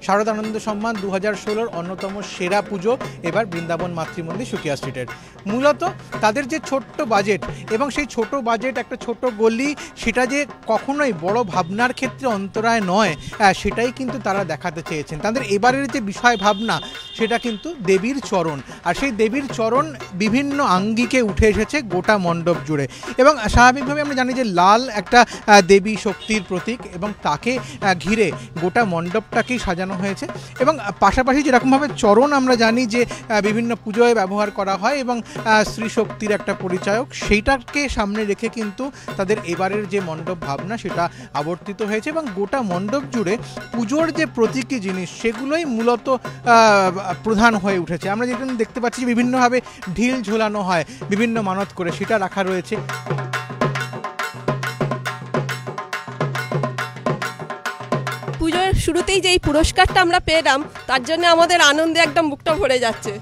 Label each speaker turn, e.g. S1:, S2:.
S1: শারদানন্দ সম্মান 2016 অন্যতম সেরা পুজো এবার বৃন্দাবন মাতৃমন্দির সুকিয়া স্ট্রিটের। মূলত তাদের যে ছোট্ট বাজেট এবং সেই ছোট বাজেট, একটা ছোট গলি, সেটা যে কখনোই বড় ভাবনার ক্ষেত্রে অন্তরায় নয়, সেটাই কিন্তু তারা দেখাতে চেয়েছেন। তাদের এবারের যে বিষয় ভাবনা সেটা কিন্তু দেবীর চরণ, আর সেই দেবীর চরণ বিভিন্ন আঙ্গিকে উঠে এসেছে গোটা মণ্ডপ জুড়ে। এবং স্বাভাবিকভাবে আমরা জানি যে লাল একটা দেবী শক্তির প্রতীক, এবং তাকে ঘিরে গোটা মণ্ডপটাকেই সাজানো হয়েছে। এবং পাশাপাশি যেরকমভাবে চরণ আমরা জানি যে বিভিন্ন পুজোয় ব্যবহার করা হয় এবং স্ত্রী শক্তির একটা পরিচায়ক, সেইটাকে সামনে রেখে কিন্তু তাদের এবারের যে মণ্ডপ ভাবনা সেটা আবর্তিত হয়েছে। এবং গোটা মণ্ডপ জুড়ে পুজোর যে প্রতীকী জিনিস সেগুলোই মূলত প্রধান হয়ে উঠেছে। আমরা যেখানে দেখতে পাচ্ছি বিভিন্নভাবে ঢিল ঝোলানো হয় বিভিন্ন মানত করে, সেটা রাখা রয়েছে।
S2: পুজোর শুরুতেই যেই পুরস্কারটা আমরা পেলাম তার জন্য আমাদের আনন্দে একদম বুকটা ভরে যাচ্ছে।